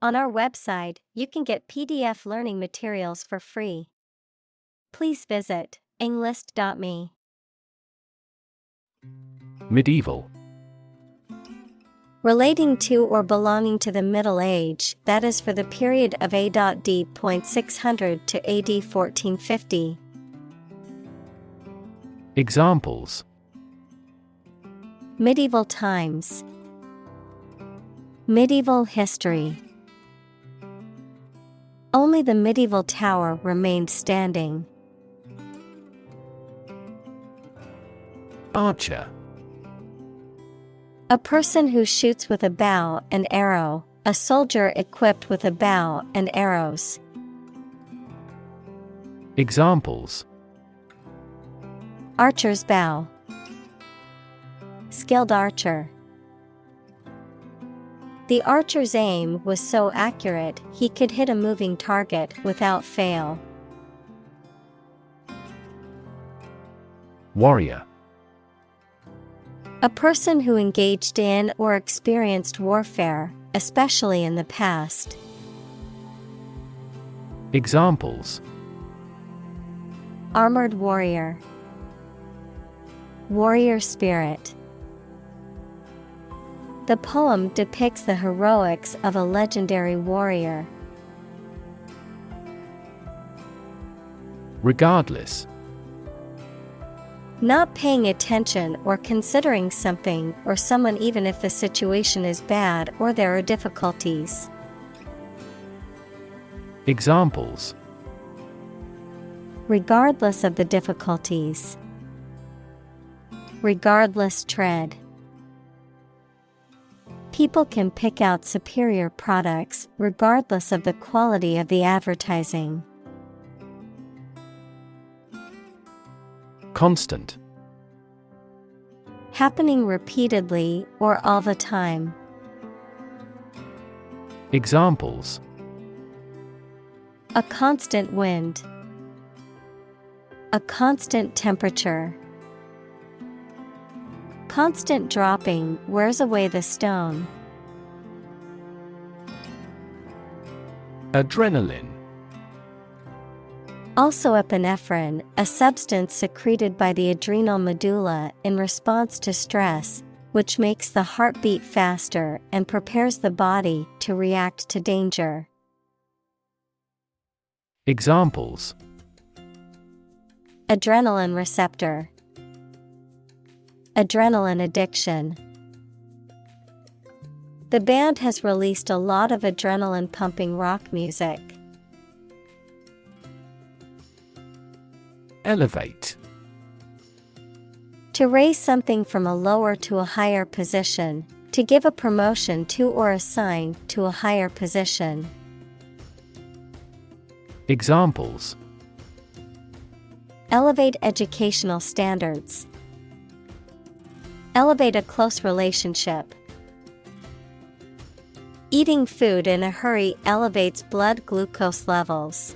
On our website, you can get PDF learning materials for free. Please visit englist.me. Medieval. Relating to or belonging to the Middle Age, that is for the period of A.D. 600 to AD 1450. Examples: Medieval times. Medieval history. Only the medieval tower remained standing. Archer. A person who shoots with a bow and arrow, a soldier equipped with a bow and arrows. Examples: Archer's bow. Skilled archer. The archer's aim was so accurate he could hit a moving target without fail. Warrior. A person who engaged in or experienced warfare, especially in the past. Examples: Armored warrior. Warrior spirit. The poem depicts the heroics of a legendary warrior. Regardless. Not paying attention or considering something or someone even if the situation is bad or there are difficulties. Examples: Regardless of the difficulties. Regardless tread. People can pick out superior products regardless of the quality of the advertising. Constant. Happening repeatedly or all the time. Examples: A constant wind. A constant temperature. Constant dropping wears away the stone. Adrenaline. Also epinephrine, a substance secreted by the adrenal medulla in response to stress, which makes the heart beat faster and prepares the body to react to danger. Examples: Adrenaline receptor. Adrenaline addiction. The band has released a lot of adrenaline-pumping rock music. Elevate. To raise something from a lower to a higher position, to give a promotion to or assign to a higher position. Examples: Elevate educational standards. Elevate a close relationship. Eating food in a hurry elevates blood glucose levels.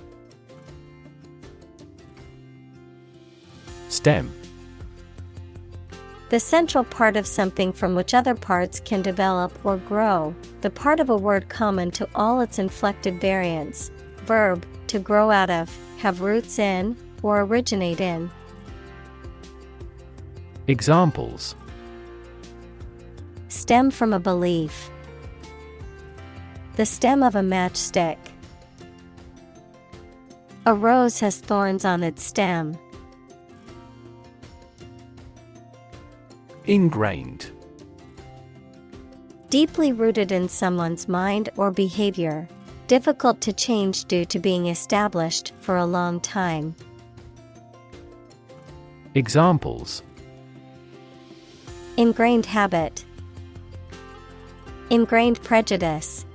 Stem. The central part of something from which other parts can develop or grow, the part of a word common to all its inflected variants. Verb, to grow out of, have roots in, or originate in. Examples: Stem from a belief. The stem of a matchstick. A rose has thorns on its stem. Ingrained. Deeply rooted in someone's mind or behavior. Difficult to change due to being established for a long time. Examples: Ingrained habit. Ingrained prejudice.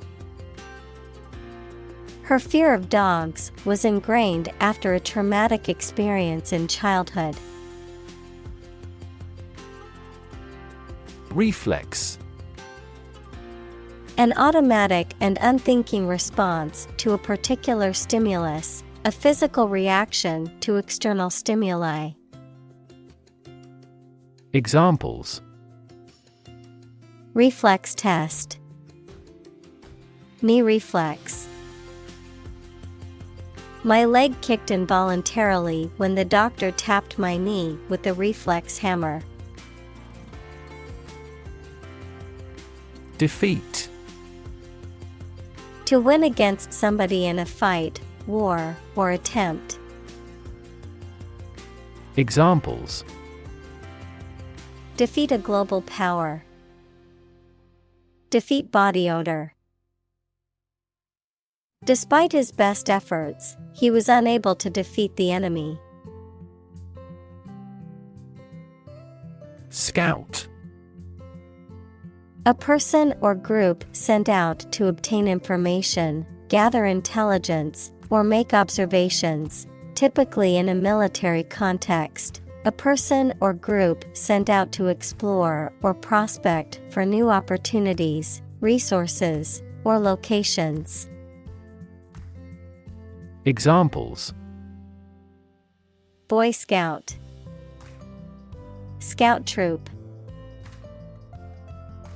Her fear of dogs was ingrained after a traumatic experience in childhood. Reflex. An automatic and unthinking response to a particular stimulus, a physical reaction to external stimuli. Examples: Reflex test. Knee reflex. My leg kicked involuntarily when the doctor tapped my knee with the reflex hammer. Defeat. To win against somebody in a fight, war, or attempt. Examples: Defeat a global power. Defeat body odor. Despite his best efforts, he was unable to defeat the enemy. Scout. A person or group sent out to obtain information, gather intelligence, or make observations, typically in a military context. A person or group sent out to explore or prospect for new opportunities, resources, or locations. Examples: Boy Scout. Scout troop.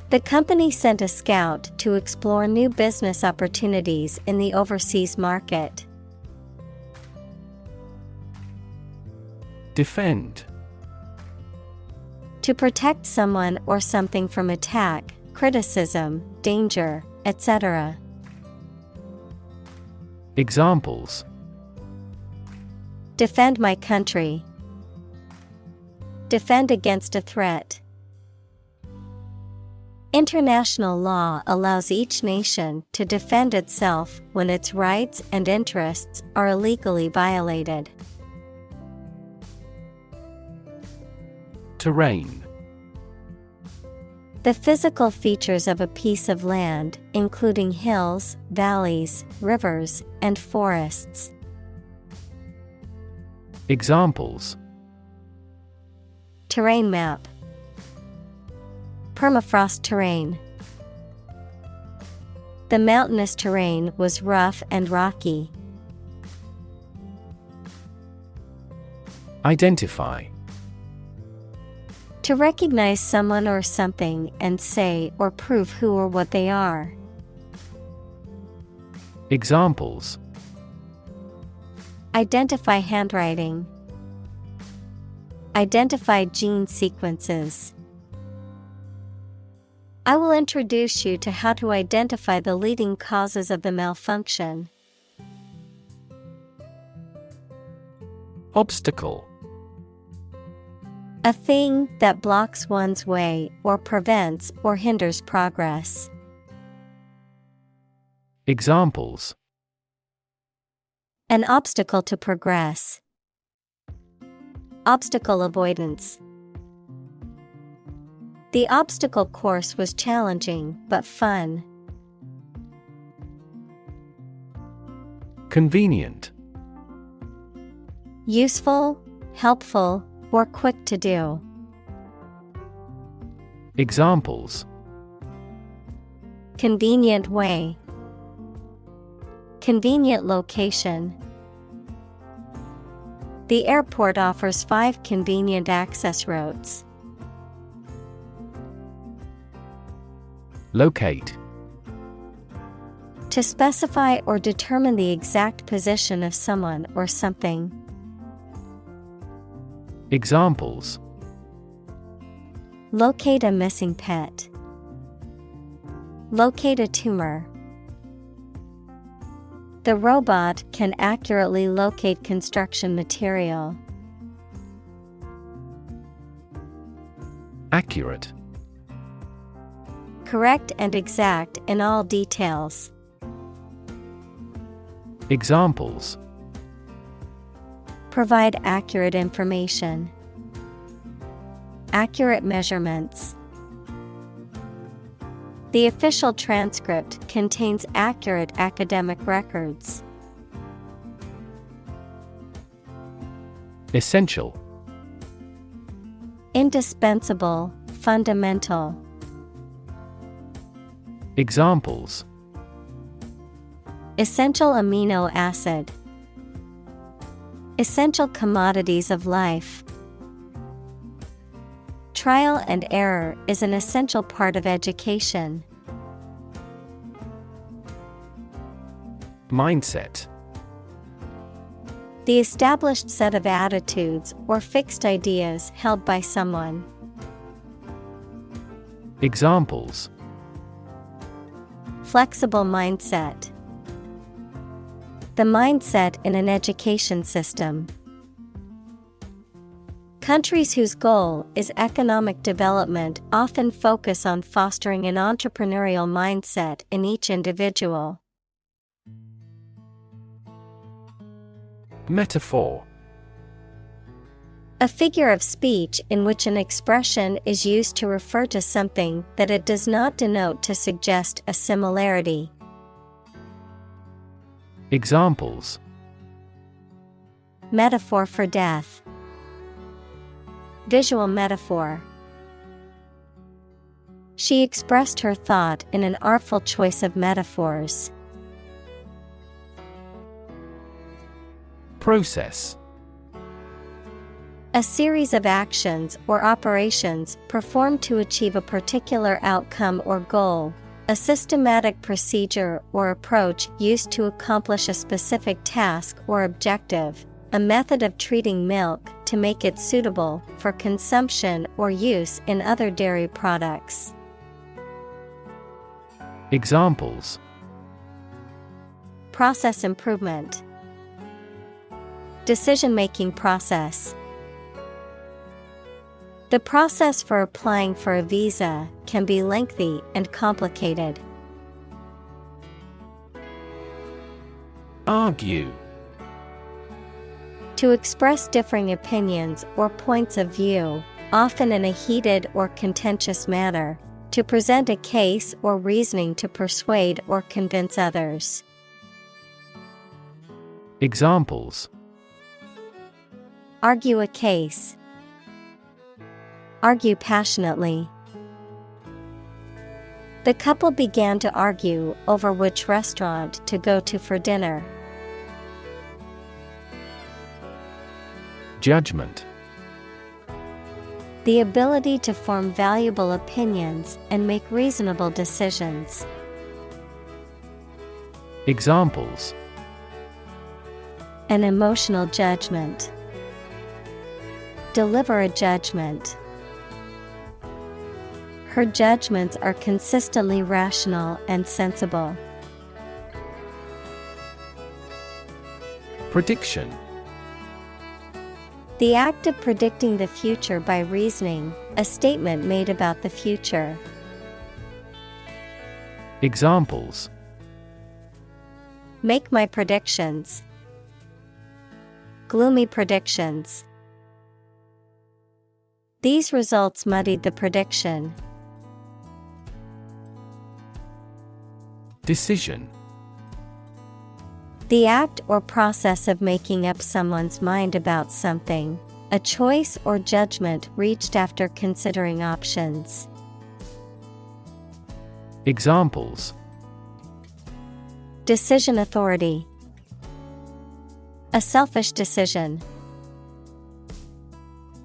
The company sent a scout to explore new business opportunities in the overseas market. Defend. To protect someone or something from attack, criticism, danger, etc. Examples: Defend my country. Defend against a threat. International law allows each nation to defend itself when its rights and interests are illegally violated. Terrain. The physical features of a piece of land, including hills, valleys, rivers, and forests. Examples: Terrain map. Permafrost terrain. The mountainous terrain was rough and rocky. Identify. To recognize someone or something and say or prove who or what they are. Examples: Identify handwriting. Identify gene sequences. I will introduce you to how to identify the leading causes of the malfunction. Obstacle. A thing that blocks one's way or prevents or hinders progress. Examples: An obstacle to progress. Obstacle avoidance. The obstacle course was challenging but fun. Convenient. Useful, helpful, or quick to do. Examples: Convenient way. Convenient location. The airport offers 5 convenient access routes. Locate. To specify or determine the exact position of someone or something. Examples: Locate a missing pet. Locate a tumor. The robot can accurately locate construction material. Accurate. Correct and exact in all details. Examples: Provide accurate information. Accurate measurements. The official transcript contains accurate academic records. Essential. Indispensable, fundamental. Examples: Essential amino acid. Essential commodities of life. Trial and error is an essential part of education. Mindset. The established set of attitudes or fixed ideas held by someone. Examples: Flexible mindset. The mindset in an education system. Countries whose goal is economic development often focus on fostering an entrepreneurial mindset in each individual. Metaphor. A figure of speech in which an expression is used to refer to something that it does not denote to suggest a similarity. Examples: Metaphor for death. Visual metaphor. She expressed her thought in an artful choice of metaphors. Process. A series of actions or operations performed to achieve a particular outcome or goal. A systematic procedure or approach used to accomplish a specific task or objective. A method of treating milk to make it suitable for consumption or use in other dairy products. Examples: Process improvement. Decision-making process. The process for applying for a visa can be lengthy and complicated. Argue. To express differing opinions or points of view, often in a heated or contentious manner, to present a case or reasoning to persuade or convince others. Examples: Argue a case. Argue passionately. The couple began to argue over which restaurant to go to for dinner. Judgment. The ability to form valuable opinions and make reasonable decisions. Examples: An emotional judgment. Deliver a judgment. Her judgments are consistently rational and sensible. Prediction. The act of predicting the future by reasoning, a statement made about the future. Examples: Make my predictions. Gloomy predictions. These results muddied the prediction. Decision. The act or process of making up someone's mind about something, a choice or judgment reached after considering options. Examples: Decision authority. A selfish decision.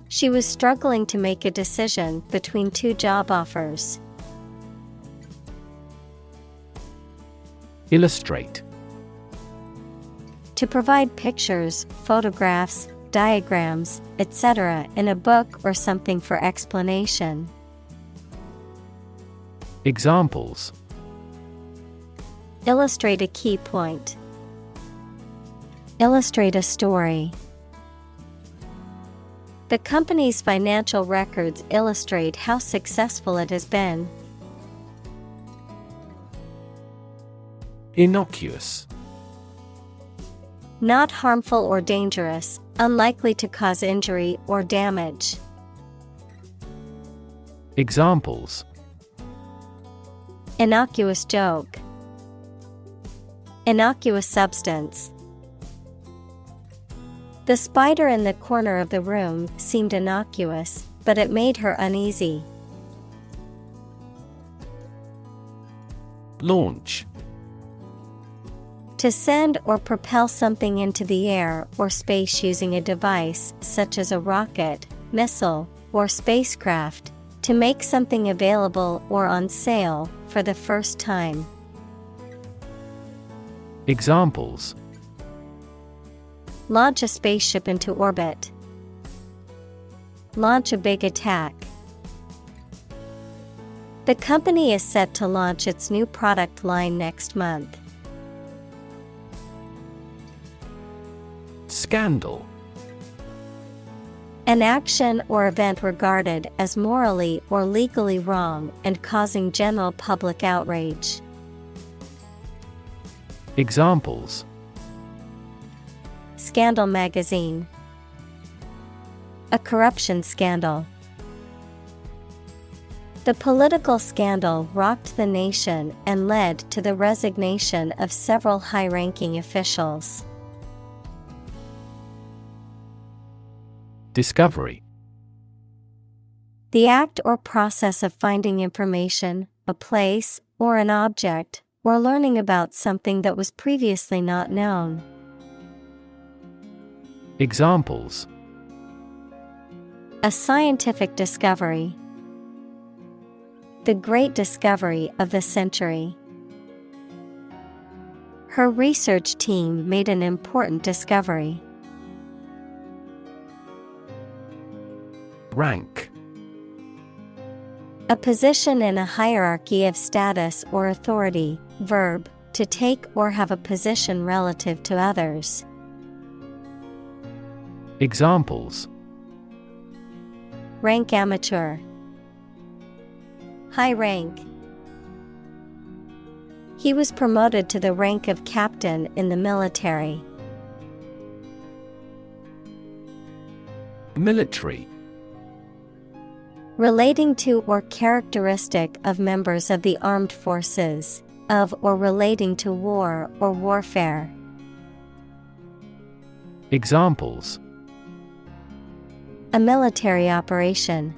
She was struggling to make a decision between two job offers. Illustrate. To provide pictures, photographs, diagrams, etc. in a book or something for explanation. Examples: Illustrate a key point. Illustrate a story. The company's financial records illustrate how successful it has been. Innocuous. Not harmful or dangerous, unlikely to cause injury or damage. Examples: Innocuous joke. Innocuous substance. The spider in the corner of the room seemed innocuous, but it made her uneasy. Launch. To send or propel something into the air or space using a device such as a rocket, missile, or spacecraft. To make something available or on sale for the first time. Examples: launch a spaceship into orbit. Launch a big attack. The company is set to launch its new product line next month. Scandal: an action or event regarded as morally or legally wrong and causing general public outrage. Examples: scandal magazine. A corruption scandal. The political scandal rocked the nation and led to the resignation of several high-ranking officials. Discovery: the act or process of finding information, a place, or an object, or learning about something that was previously not known. Examples: a scientific discovery. The great discovery of the century. Her research team made an important discovery. Rank: a position in a hierarchy of status or authority. Verb, to take or have a position relative to others. Examples: rank amateur. High rank. He was promoted to the rank of captain in the military. Military: relating to or characteristic of members of the armed forces, of or relating to war or warfare. Examples: a military operation.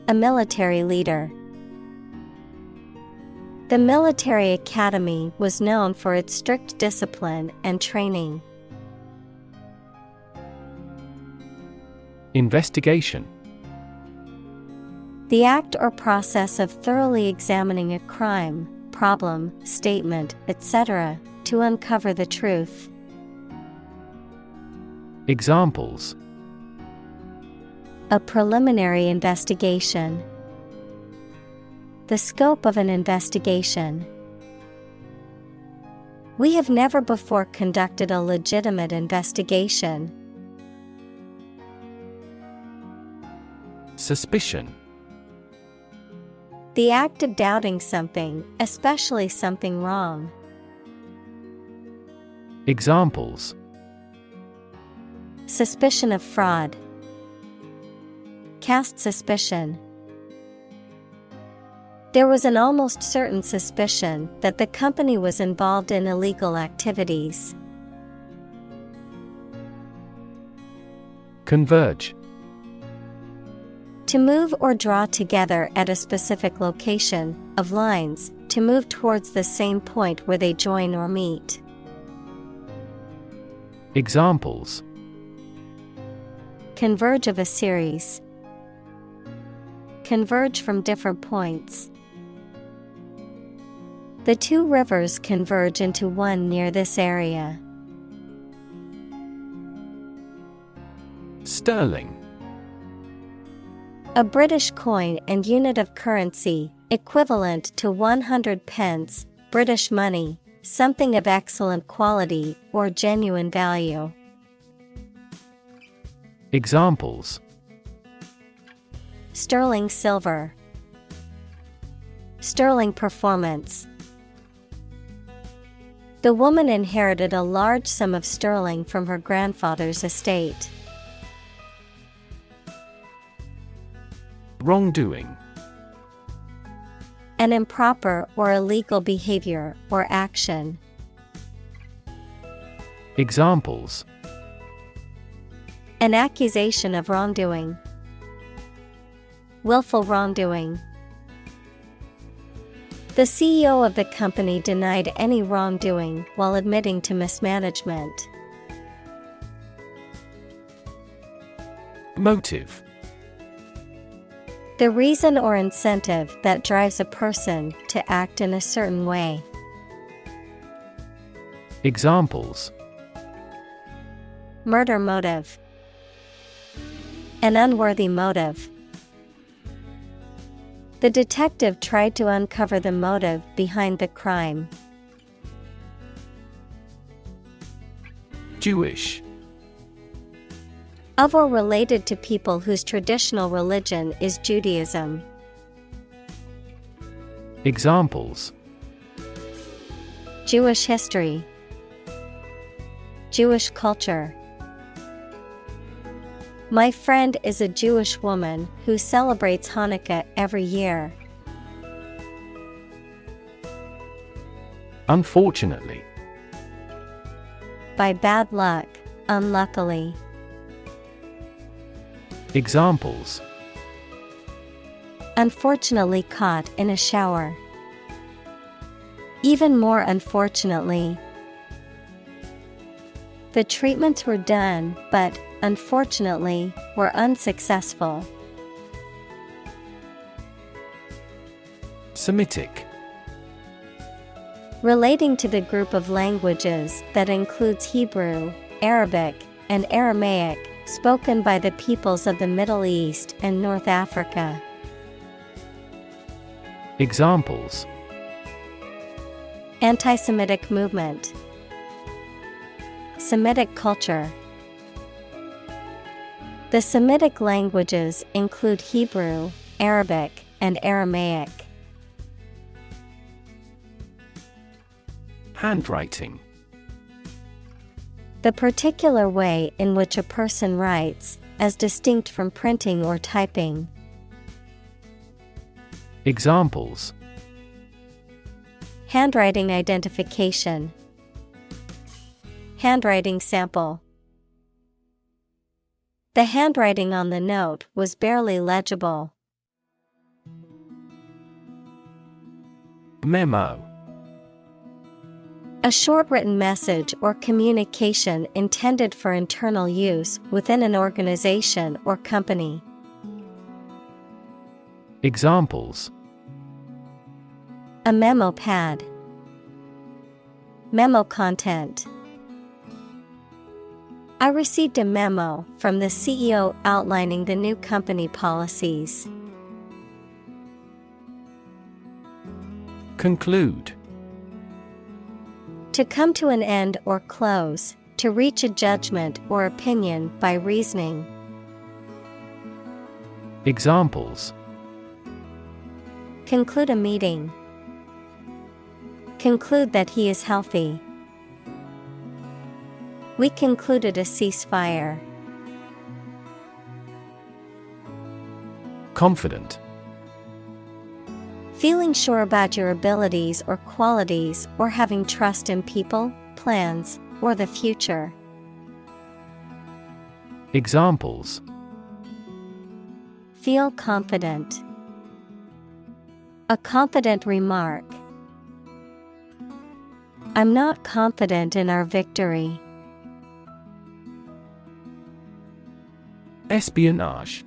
A military leader. The military academy was known for its strict discipline and training. Investigation: the act or process of thoroughly examining a crime, problem, statement, etc., to uncover the truth. Examples: a preliminary investigation. The scope of an investigation. We have never before conducted a legitimate investigation. Suspicion: the act of doubting something, especially something wrong. Examples: suspicion of fraud. Cast suspicion. There was an almost certain suspicion that the company was involved in illegal activities. Converge: to move or draw together at a specific location, of lines, to move towards the same point where they join or meet. Examples: converge of a series. Converge from different points. The two rivers converge into one near this area. Sterling: a British coin and unit of currency, equivalent to 100 pence, British money, something of excellent quality or genuine value. Examples: sterling silver. Sterling performance. The woman inherited a large sum of sterling from her grandfather's estate. Wrongdoing: an improper or illegal behavior or action. Examples: an accusation of wrongdoing. Willful wrongdoing. The CEO of the company denied any wrongdoing while admitting to mismanagement. Motive: the reason or incentive that drives a person to act in a certain way. Examples: murder motive, an unworthy motive. The detective tried to uncover the motive behind the crime. Jewish. Of or related to people whose traditional religion is Judaism. Examples: Jewish history, Jewish culture. My friend is a Jewish woman who celebrates Hanukkah every year. Unfortunately. By bad luck, unluckily. Examples: unfortunately caught in a shower. Even more unfortunately. The treatments were done, but, unfortunately, were unsuccessful. Semitic. Relating to the group of languages that includes Hebrew, Arabic, and Aramaic, spoken by the peoples of the Middle East and North Africa. Examples: anti-Semitic movement, Semitic culture. The Semitic languages include Hebrew, Arabic, and Aramaic. Handwriting. The particular way in which a person writes, as distinct from printing or typing. Examples: handwriting identification, handwriting sample. The handwriting on the note was barely legible. Memo. A short written message or communication intended for internal use within an organization or company. Examples: a memo pad, memo content. I received a memo from the CEO outlining the new company policies. Conclude. To come to an end or close, to reach a judgment or opinion by reasoning. Examples: conclude a meeting, conclude that he is healthy. We concluded a ceasefire. Confident. Feeling sure about your abilities or qualities, or having trust in people, plans, or the future. Examples: feel confident. A confident remark. I'm not confident in our victory. Espionage.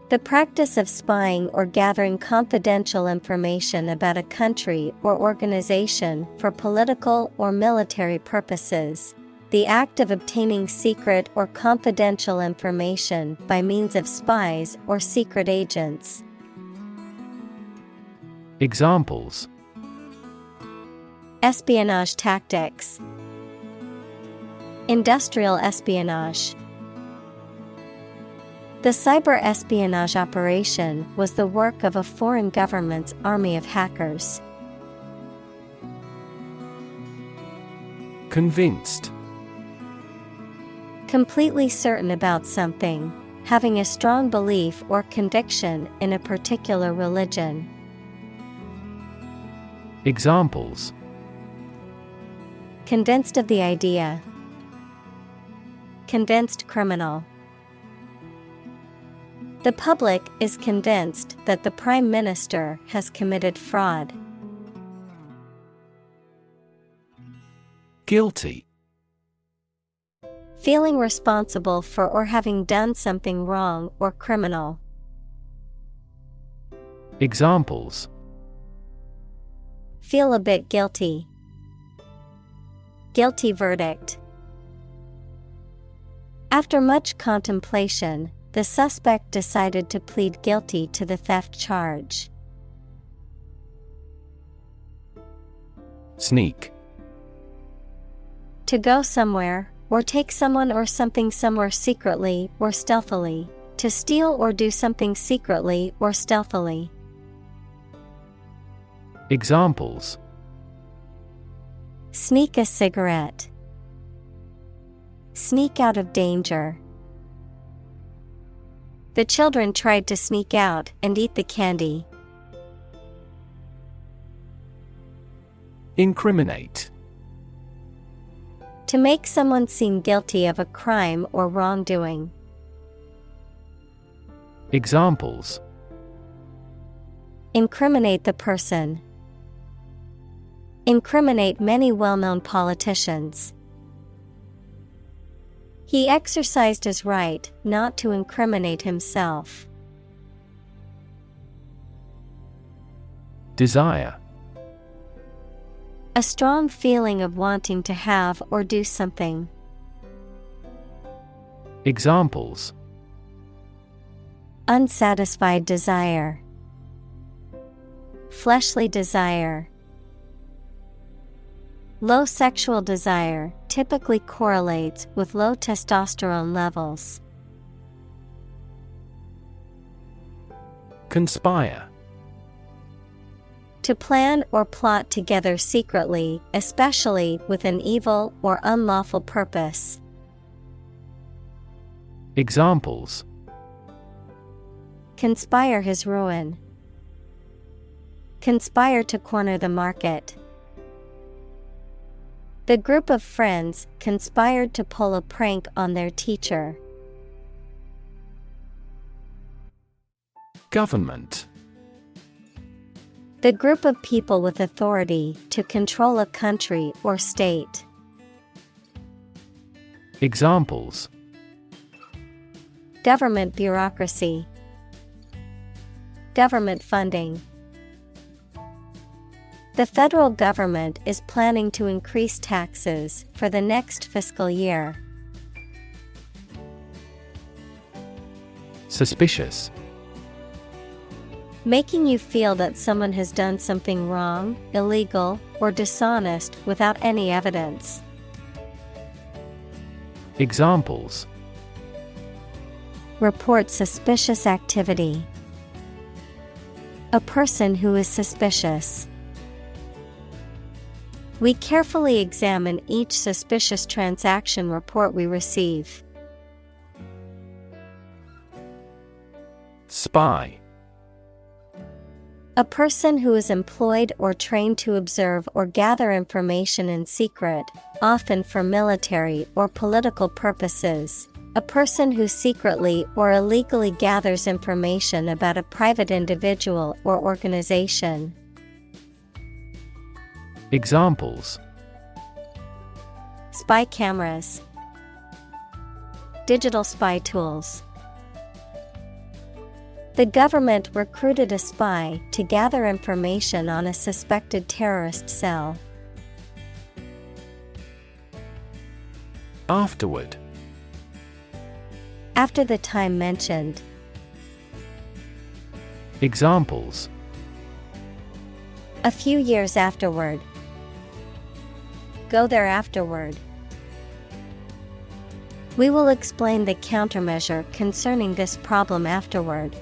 The practice of spying or gathering confidential information about a country or organization for political or military purposes. The act of obtaining secret or confidential information by means of spies or secret agents. Examples: espionage tactics, industrial espionage. The cyber espionage operation was the work of a foreign government's army of hackers. Convinced. Completely certain about something, having a strong belief or conviction in a particular religion. Examples: convinced of the idea, convinced criminal. The public is convinced that the Prime Minister has committed fraud. Guilty. Feeling responsible for or having done something wrong or criminal. Examples: feel a bit guilty. Guilty verdict. After much contemplation, the suspect decided to plead guilty to the theft charge. Sneak. To go somewhere, or take someone or something somewhere secretly or stealthily. To steal or do something secretly or stealthily. Examples: Sneak a cigarette. Sneak out of danger. The children tried to sneak out and eat the candy. Incriminate. To make someone seem guilty of a crime or wrongdoing. Examples: Incriminate the person. Incriminate many well-known politicians. He exercised his right not to incriminate himself. Desire. A strong feeling of wanting to have or do something. Examples: Unsatisfied desire. Fleshly desire. Low sexual desire typically correlates with low testosterone levels. Conspire. To plan or plot together secretly, especially with an evil or unlawful purpose. Examples: Conspire his ruin. Conspire to corner the market. The group of friends conspired to pull a prank on their teacher. Government. The group of people with authority to control a country or state. Examples: Government bureaucracy. Government funding. The federal government is planning to increase taxes for the next fiscal year. Suspicious. Making you feel that someone has done something wrong, illegal, or dishonest without any evidence. Examples: Report suspicious activity. A person who is suspicious. We carefully examine each suspicious transaction report we receive. Spy. A person who is employed or trained to observe or gather information in secret, often for military or political purposes. A person who secretly or illegally gathers information about a private individual or organization. Examples: Spy cameras. Digital spy tools. The government recruited a spy to gather information on a suspected terrorist cell. Afterward. After the time mentioned. Examples: A few years afterward. Go there afterward. We will explain the countermeasure concerning this problem afterward.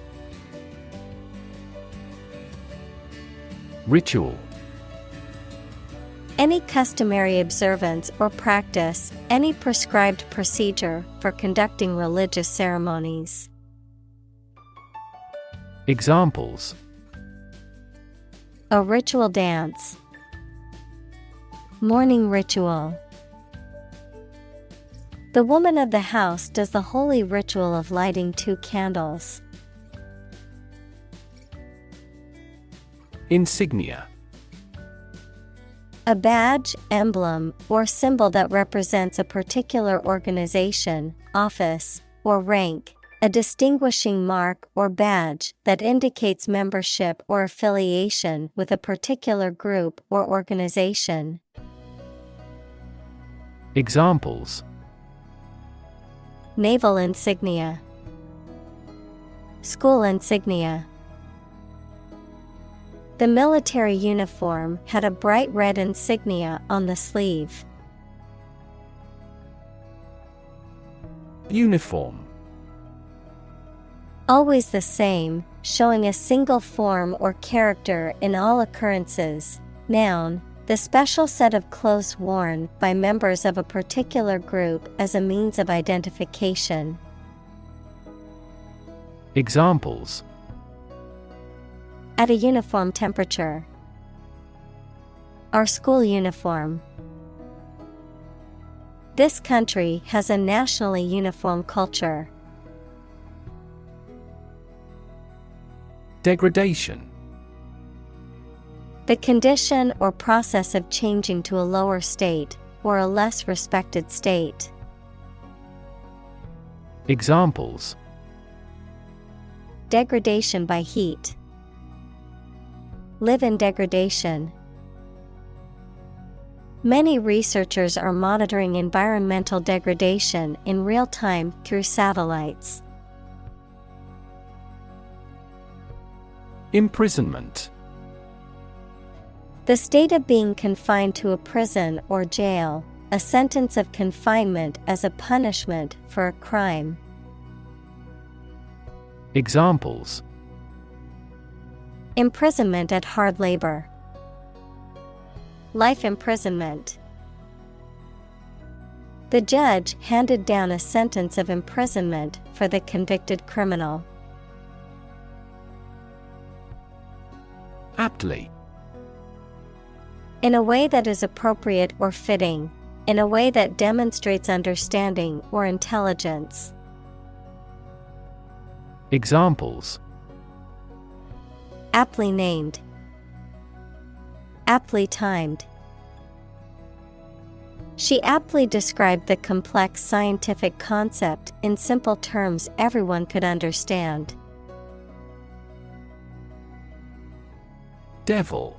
Ritual. Any customary observance or practice, any prescribed procedure for conducting religious ceremonies. Examples: A ritual dance. Morning ritual. The woman of the house does the holy ritual of lighting 2 candles. Insignia. A badge, emblem, or symbol that represents a particular organization, office, or rank. A distinguishing mark or badge that indicates membership or affiliation with a particular group or organization. Examples: naval insignia, school insignia. The military uniform had a bright red insignia on the sleeve. Uniform. Always the same, showing a single form or character in all occurrences. Noun, the special set of clothes worn by members of a particular group as a means of identification. Examples: at a uniform temperature. Our school uniform. This country has a nationally uniform culture. Degradation. The condition or process of changing to a lower state, or a less respected state. Examples: degradation by heat. Live in degradation. Many researchers are monitoring environmental degradation in real time through satellites. Imprisonment. The state of being confined to a prison or jail, a sentence of confinement as a punishment for a crime. Examples: imprisonment at hard labor. Life imprisonment. The judge handed down a sentence of imprisonment for the convicted criminal. Aptly. In a way that is appropriate or fitting, in a way that demonstrates understanding or intelligence. Examples: aptly named. Aptly timed. She aptly described the complex scientific concept in simple terms everyone could understand. Devil.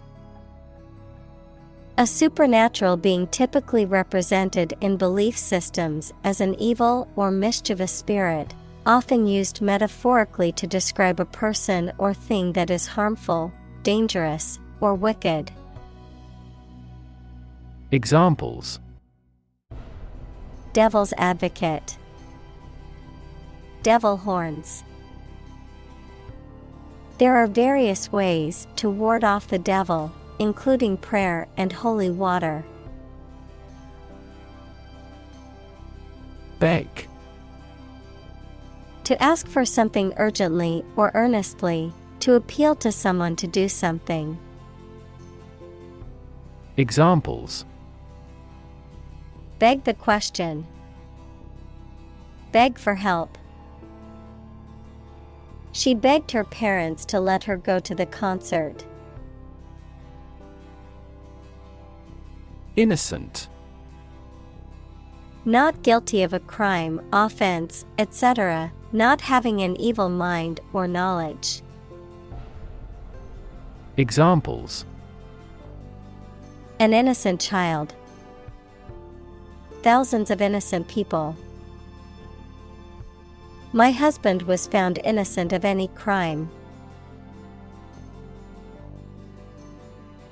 A supernatural being typically represented in belief systems as an evil or mischievous spirit, often used metaphorically to describe a person or thing that is harmful, dangerous, or wicked. Examples: devil's advocate. Devil horns. There are various ways to ward off the devil, including prayer and holy water. Beg. To ask for something urgently or earnestly, to appeal to someone to do something. Examples: beg the question. Beg for help. She begged her parents to let her go to the concert. Innocent. Not guilty of a crime, offense, etc., not having an evil mind or knowledge. Examples: an innocent child. Thousands of innocent people. My husband was found innocent of any crime.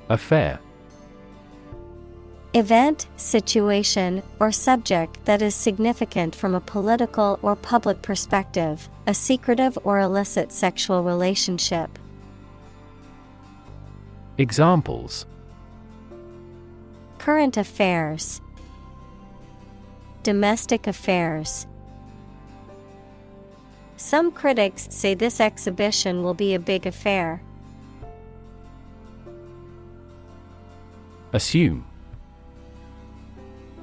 Affair. Event, situation, or subject that is significant from a political or public perspective, a secretive or illicit sexual relationship. Examples: current affairs. Domestic affairs. Some critics say this exhibition will be a big affair. Assume.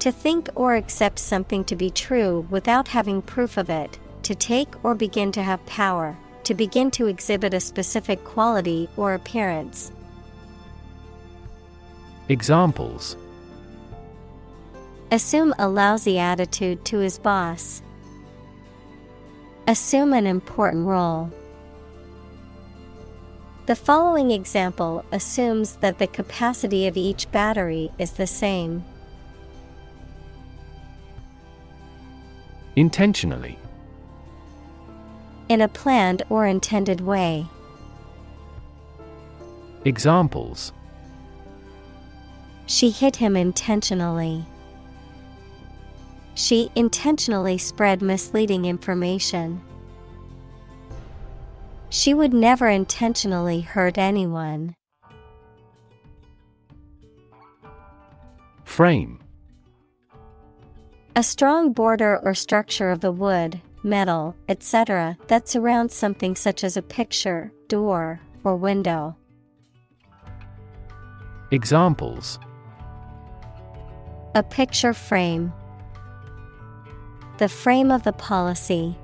To think or accept something to be true without having proof of it, to take or begin to have power, to begin to exhibit a specific quality or appearance. Examples: assume a lousy attitude to his boss. Assume an important role. The following example assumes that the capacity of each battery is the same. Intentionally. In a planned or intended way. Examples: She hit him intentionally. She intentionally spread misleading information. She would never intentionally hurt anyone. Frame. A strong border or structure of the wood, metal, etc. that surrounds something such as a picture, door, or window. Examples: A picture frame. The frame of the policy.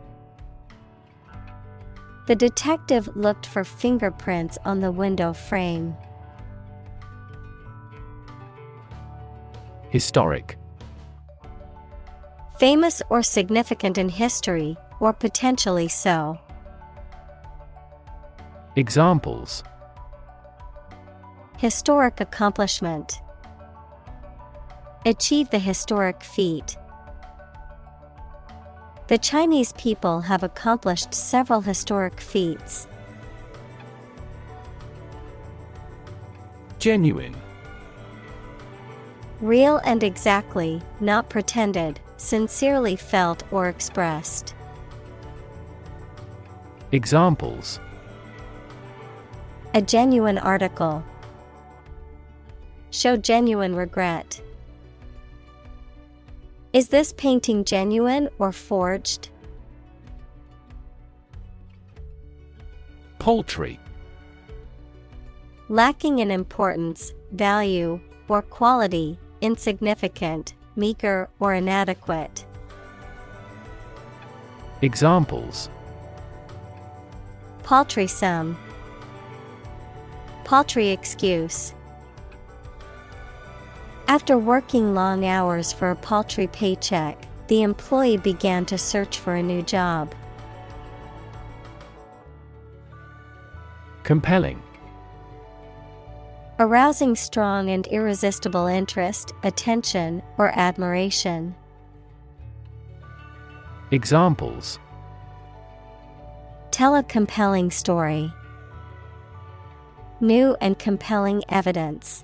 The detective looked for fingerprints on the window frame. Historic. Famous or significant in history, or potentially so. Examples: Historic accomplishment. Achieve the historic feat. The Chinese people have accomplished several historic feats. Genuine. Real and exactly, not pretended, sincerely felt or expressed. Examples: A genuine article. Show genuine regret. Is this painting genuine or forged? Paltry. Lacking in importance, value, or quality, insignificant, meager or inadequate. Examples: Paltry sum. Paltry excuse. After working long hours for a paltry paycheck, the employee began to search for a new job. Compelling. Arousing strong and irresistible interest, attention, or admiration. Examples: Tell a compelling story. New and compelling evidence.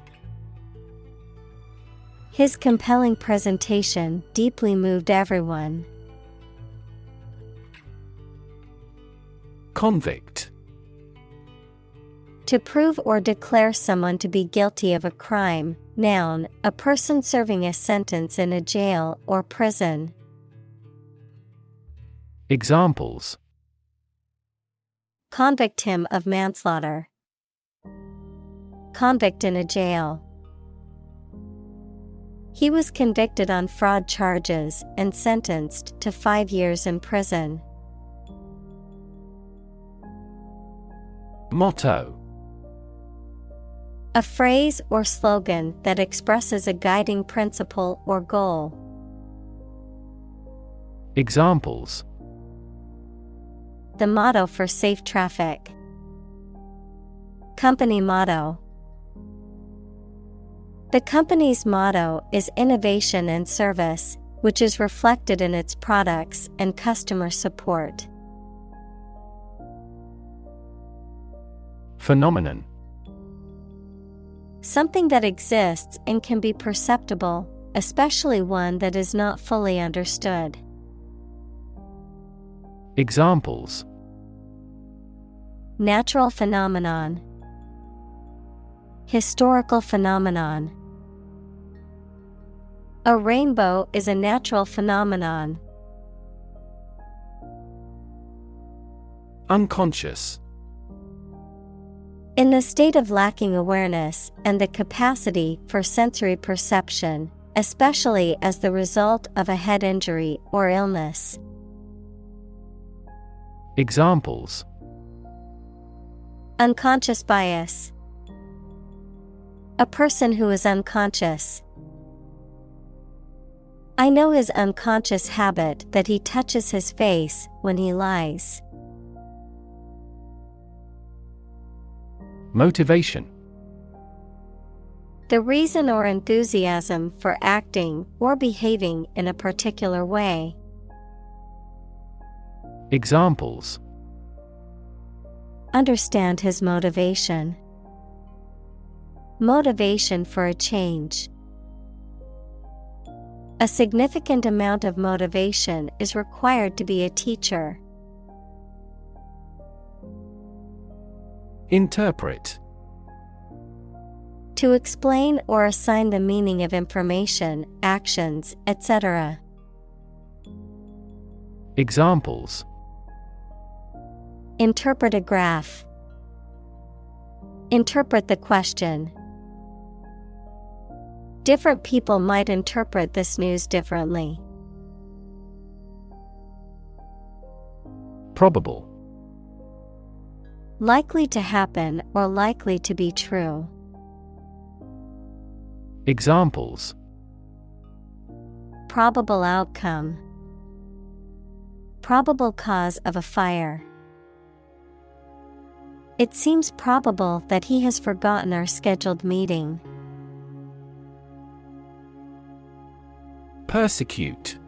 His compelling presentation deeply moved everyone. Convict. To prove or declare someone to be guilty of a crime. Noun, a person serving a sentence in a jail or prison. Examples: Convict him of manslaughter. Convict in a jail. He was convicted on fraud charges and sentenced to 5 years in prison. Motto. A phrase or slogan that expresses a guiding principle or goal. Examples: The motto for safe traffic. Company motto. The company's motto is innovation and service, which is reflected in its products and customer support. Phenomenon. Something that exists and can be perceptible, especially one that is not fully understood. Examples: Natural phenomenon. Historical phenomenon. A rainbow is a natural phenomenon. Unconscious. In the state of lacking awareness and the capacity for sensory perception, especially as the result of a head injury or illness. Examples: Unconscious bias. A person who is unconscious. I know his unconscious habit that he touches his face when he lies. Motivation. The reason or enthusiasm for acting or behaving in a particular way. Examples: Understand his motivation. Motivation for a change. A significant amount of motivation is required to be a teacher. Interpret. To explain or assign the meaning of information, actions, etc. Examples: Interpret a graph. Interpret the question. Different people might interpret this news differently. Probable. Likely to happen or likely to be true. Examples: Probable outcome. Probable cause of a fire. It seems probable that he has forgotten our scheduled meeting. Persecute.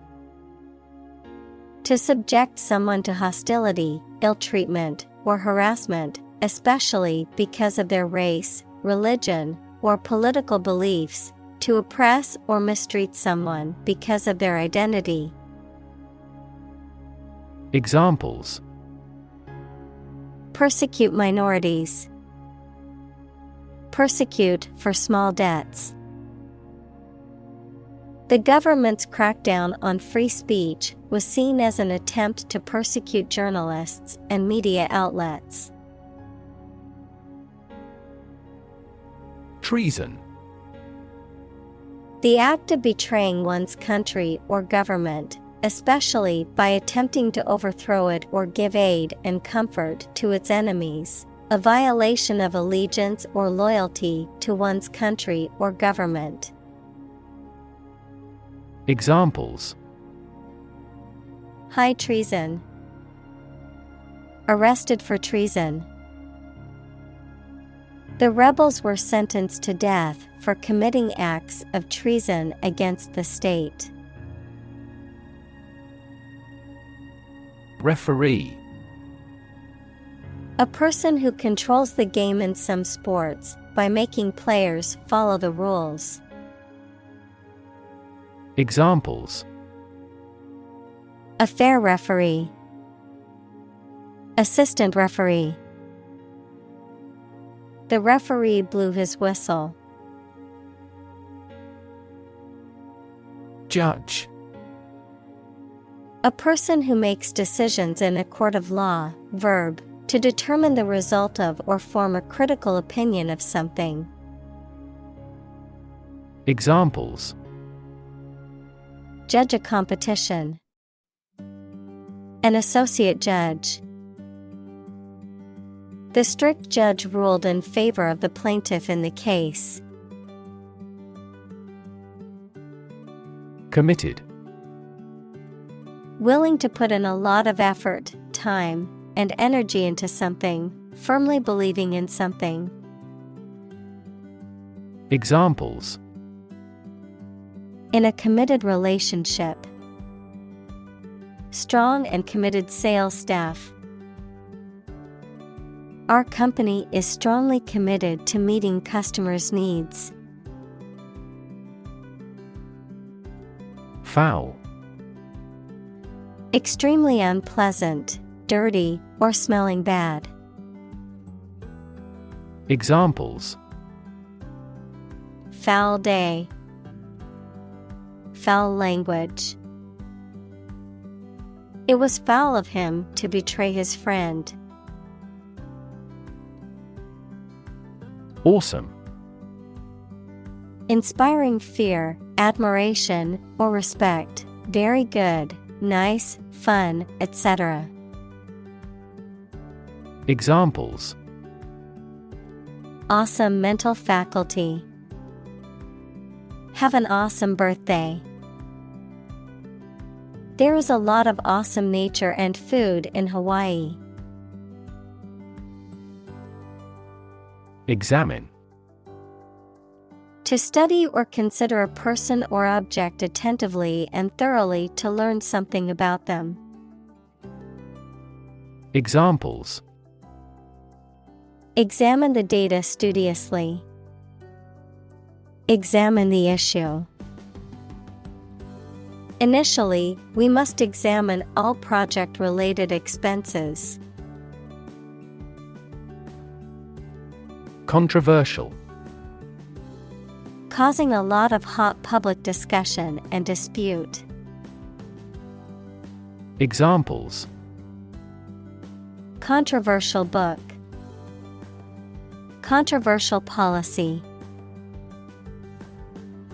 To subject someone to hostility, ill-treatment, or harassment, especially because of their race, religion, or political beliefs, to oppress or mistreat someone because of their identity. Examples: Persecute minorities. Persecute for small debts. The government's crackdown on free speech was seen as an attempt to persecute journalists and media outlets. Treason. The act of betraying one's country or government, especially by attempting to overthrow it or give aid and comfort to its enemies, a violation of allegiance or loyalty to one's country or government. Examples: High treason. Arrested for treason. The rebels were sentenced to death for committing acts of treason against the state. Referee. A person who controls the game in some sports by making players follow the rules. Examples: A fair referee. Assistant referee. The referee blew his whistle. Judge. A person who makes decisions in a court of law. Verb, to determine the result of or form a critical opinion of something. Examples: Judge a competition. An associate judge. The strict judge ruled in favor of the plaintiff in the case. Committed. Willing to put in a lot of effort, time, and energy into something, firmly believing in something. Examples: In a committed relationship. Strong and committed sales staff. Our company is strongly committed to meeting customers' needs. Foul. Extremely unpleasant, dirty, or smelling bad. Examples: Foul day. Foul language. It was foul of him to betray his friend. Awesome. Inspiring fear, admiration, or respect. Very good, nice, fun, etc. Examples: Awesome mental faculty. Have an awesome birthday. There is a lot of awesome nature and food in Hawaii. Examine. To study or consider a person or object attentively and thoroughly to learn something about them. Examples. Examine the data studiously. Examine the issue. Initially, we must examine all project-related expenses. Controversial. Causing a lot of hot public discussion and dispute. Examples. Controversial book. Controversial policy.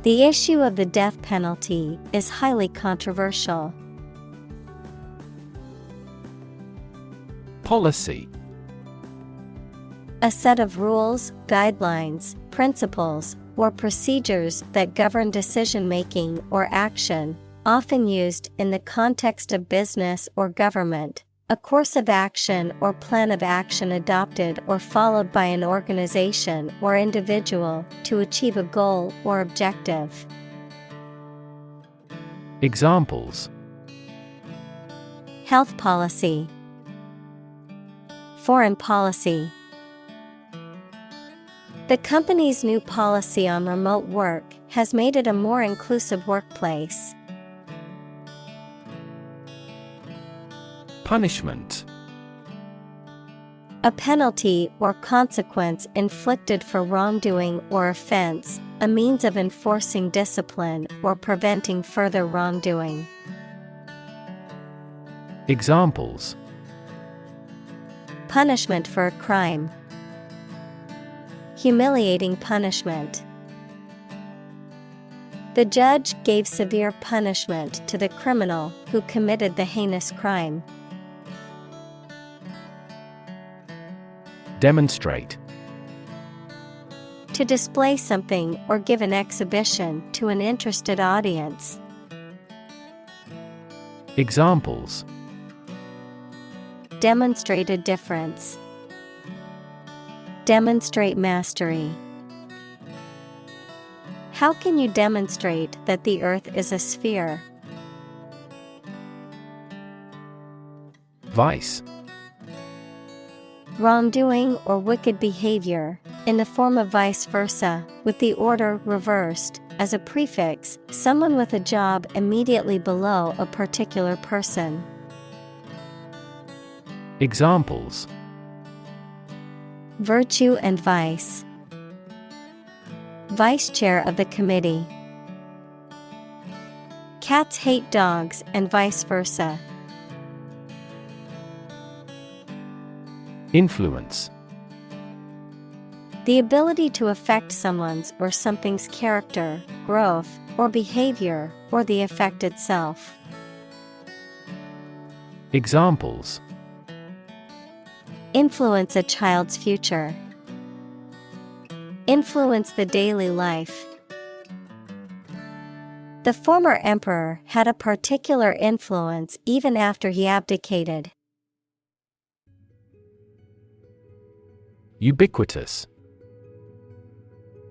The issue of the death penalty is highly controversial. Policy. A set of rules, guidelines, principles, or procedures that govern decision-making or action, often used in the context of business or government. A course of action or plan of action adopted or followed by an organization or individual to achieve a goal or objective. Examples. Health policy. Foreign policy. The company's new policy on remote work has made it a more inclusive workplace. Punishment. A penalty or consequence inflicted for wrongdoing or offense, a means of enforcing discipline or preventing further wrongdoing. Examples. Punishment for a crime. Humiliating punishment. The judge gave severe punishment to the criminal who committed the heinous crime. Demonstrate. To display something or give an exhibition to an interested audience. Examples. Demonstrate a difference. Demonstrate mastery. How can you demonstrate that the Earth is a sphere? Vice. Wrongdoing or wicked behavior, in the form of vice versa, with the order reversed. As a prefix, someone with a job immediately below a particular person. Examples. Virtue and vice. Vice chair of the committee. Cats hate dogs and vice versa. Influence. The ability to affect someone's or something's character, growth, or behavior, or the effect itself. Examples. Influence a child's future. Influence the daily life. The former emperor had a particular influence even after he abdicated. Ubiquitous.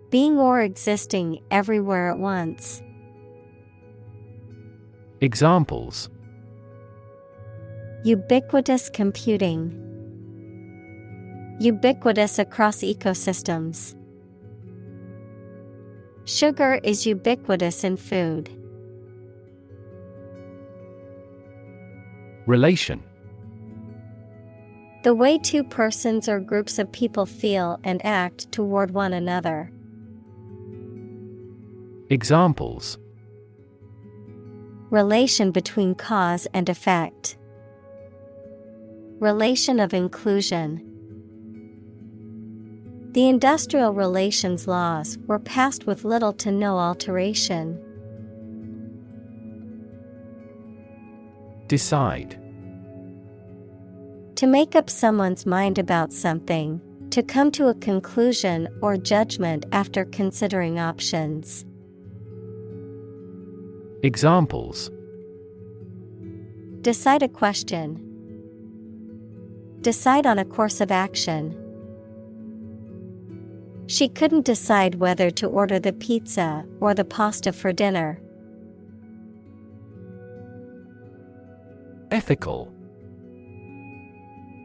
Being or existing everywhere at once. Examples. Ubiquitous computing. Ubiquitous across ecosystems. Sugar is ubiquitous in food. Relation. The way two persons or groups of people feel and act toward one another. Examples. Relation between cause and effect. Relation of inclusion. The industrial relations laws were passed with little to no alteration. Decide. To make up someone's mind about something, to come to a conclusion or judgment after considering options. Examples. Decide a question. Decide on a course of action. She couldn't decide whether to order the pizza or the pasta for dinner. Ethical.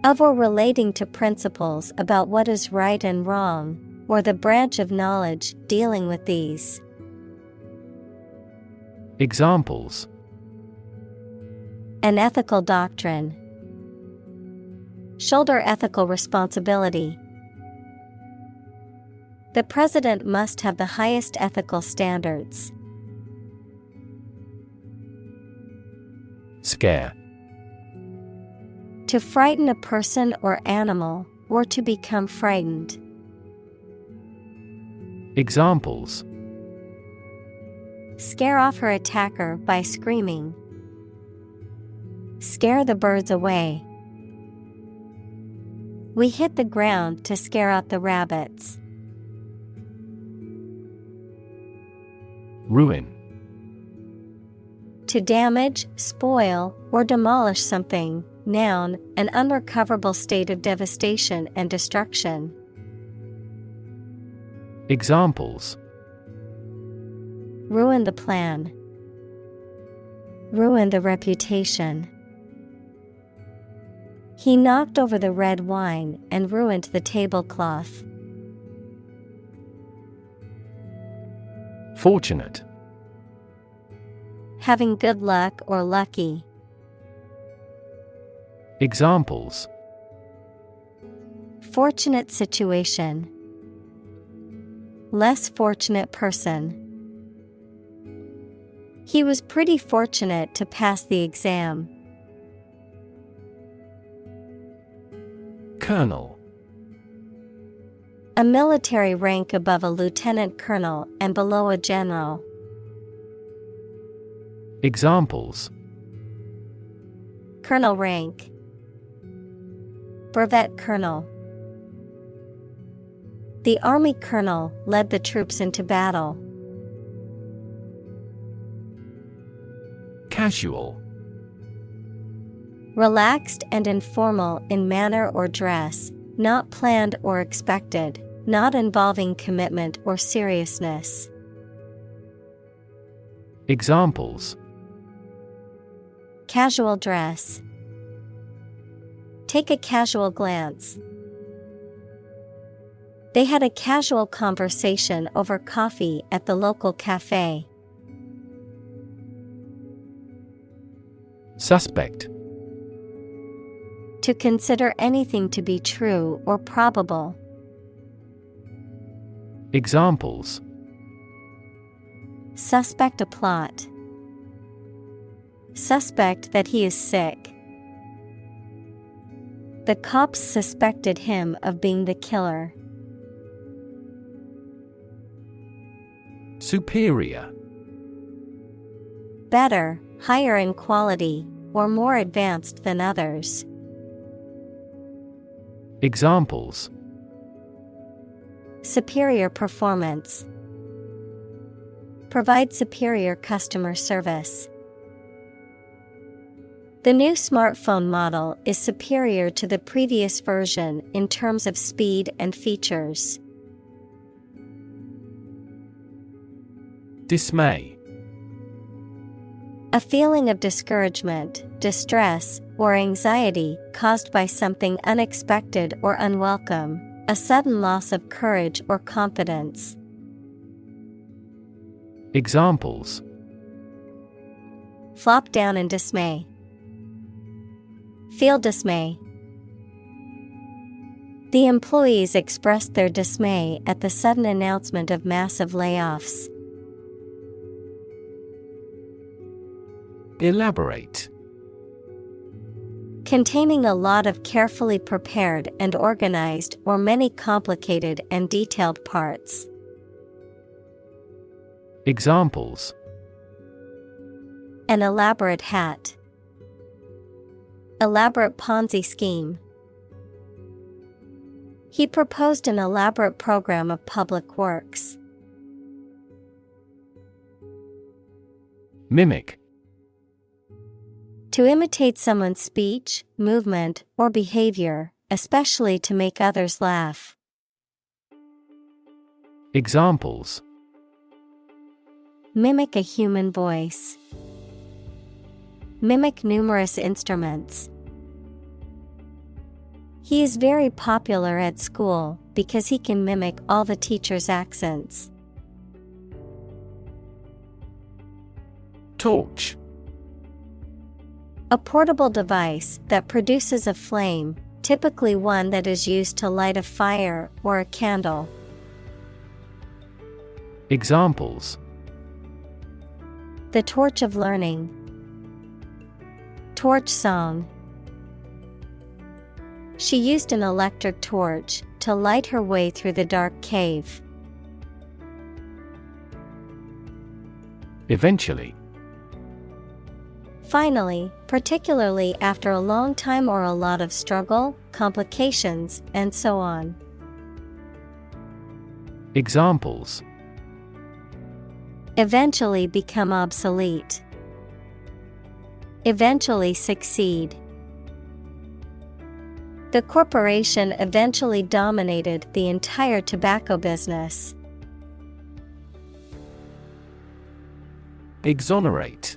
Of or relating to principles about what is right and wrong, or the branch of knowledge dealing with these. Examples: An ethical doctrine. Shoulder ethical responsibility. The president must have the highest ethical standards. Scare. To frighten a person or animal, or to become frightened. Examples: Scare off her attacker by screaming. Scare the birds away. We hit the ground to scare out the rabbits. Ruin. To damage, spoil, or demolish something. Noun, an unrecoverable state of devastation and destruction. Examples: Ruin the plan. Ruin the reputation. He knocked over the red wine and ruined the tablecloth. Fortunate. Having good luck or lucky. Examples: Fortunate situation. Less fortunate person. He was pretty fortunate to pass the exam. Colonel. A military rank above a lieutenant colonel and below a general. Examples: Colonel rank. Brevet colonel. The army colonel led the troops into battle. Casual. Relaxed and informal in manner or dress, not planned or expected, not involving commitment or seriousness. Examples: Casual dress. Take a casual glance. They had a casual conversation over coffee at the local cafe. Suspect. To consider anything to be true or probable. Examples: Suspect a plot. Suspect that he is sick. The cops suspected him of being the killer. Superior. Better, higher in quality, or more advanced than others. Examples: Superior performance. Provide superior customer service. The new smartphone model is superior to the previous version in terms of speed and features. Dismay. A feeling of discouragement, distress, or anxiety caused by something unexpected or unwelcome, a sudden loss of courage or confidence. Examples: Flop down in dismay. Feel dismay. The employees expressed their dismay at the sudden announcement of massive layoffs. Elaborate. Containing a lot of carefully prepared and organized or many complicated and detailed parts. Examples: An elaborate hat. Elaborate Ponzi scheme. He proposed an elaborate program of public works. Mimic. To imitate someone's speech, movement, or behavior, especially to make others laugh. Examples: Mimic a human voice. Mimic numerous instruments. He is very popular at school because he can mimic all the teachers' accents. Torch. A portable device that produces a flame, typically one that is used to light a fire or a candle. Examples: The torch of learning. Torch song. She used an electric torch to light her way through the dark cave. Eventually. Finally, particularly after a long time or a lot of struggle, complications, and so on. Examples: Eventually become obsolete. Eventually succeed. The corporation eventually dominated the entire tobacco business. Exonerate.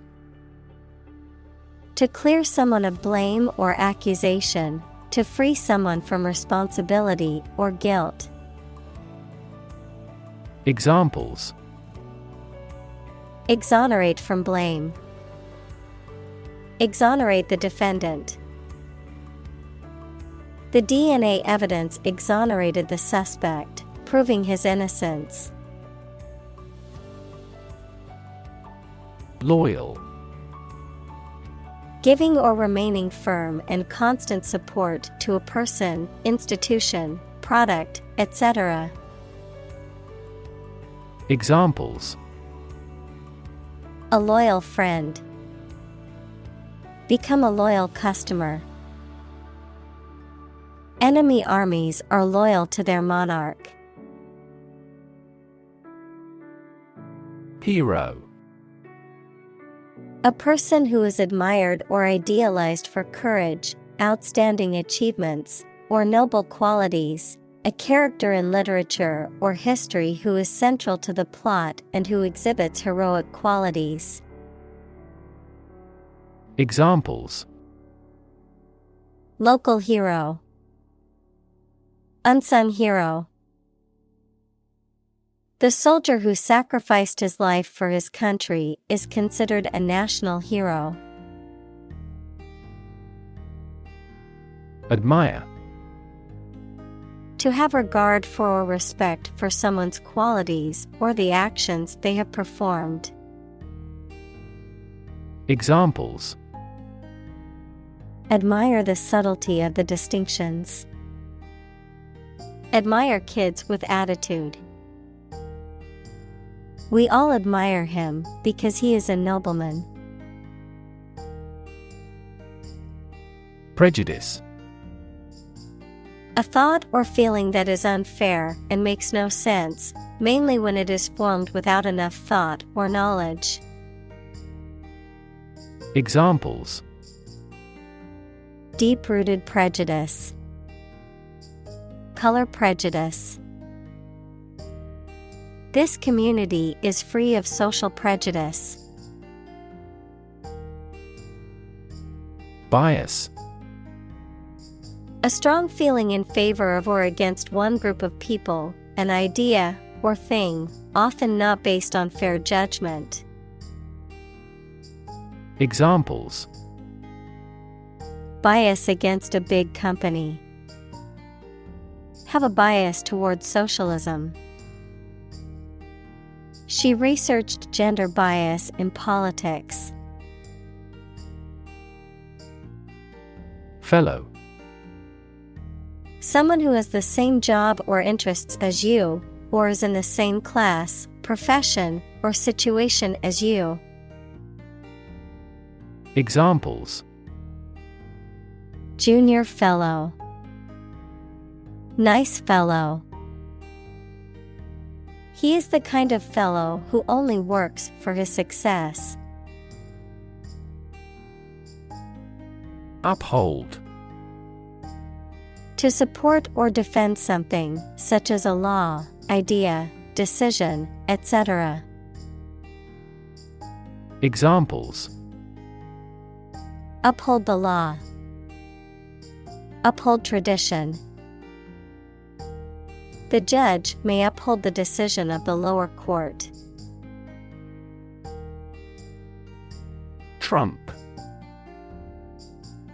To clear someone of blame or accusation, to free someone from responsibility or guilt. Examples: Exonerate from blame. Exonerate the defendant. The DNA evidence exonerated the suspect, proving his innocence. Loyal. Giving or remaining firm and constant support to a person, institution, product, etc. Examples: A loyal friend. Become a loyal customer. Enemy armies are loyal to their monarch. Hero. A person who is admired or idealized for courage, outstanding achievements, or noble qualities, a character in literature or history who is central to the plot and who exhibits heroic qualities. Examples: Local hero. Unsung hero. The soldier who sacrificed his life for his country is considered a national hero. Admire. To have regard for or respect for someone's qualities or the actions they have performed. Examples: Admire the subtlety of the distinctions. Admire kids with attitude. We all admire him because he is a nobleman. Prejudice. A thought or feeling that is unfair and makes no sense, mainly when it is formed without enough thought or knowledge. Examples: Deep-rooted prejudice. Color prejudice. This community is free of social prejudice. Bias. A strong feeling in favor of or against one group of people, an idea, or thing, often not based on fair judgment. Examples: Bias against a big company. Have a bias towards socialism. She researched gender bias in politics. Fellow. Someone who has the same job or interests as you, or is in the same class, profession, or situation as you. Examples: Junior fellow. Nice fellow. He is the kind of fellow who only works for his success. Uphold. To support or defend something, such as a law, idea, decision, etc. Examples: Uphold the law. Uphold tradition. The judge may uphold the decision of the lower court. Trump.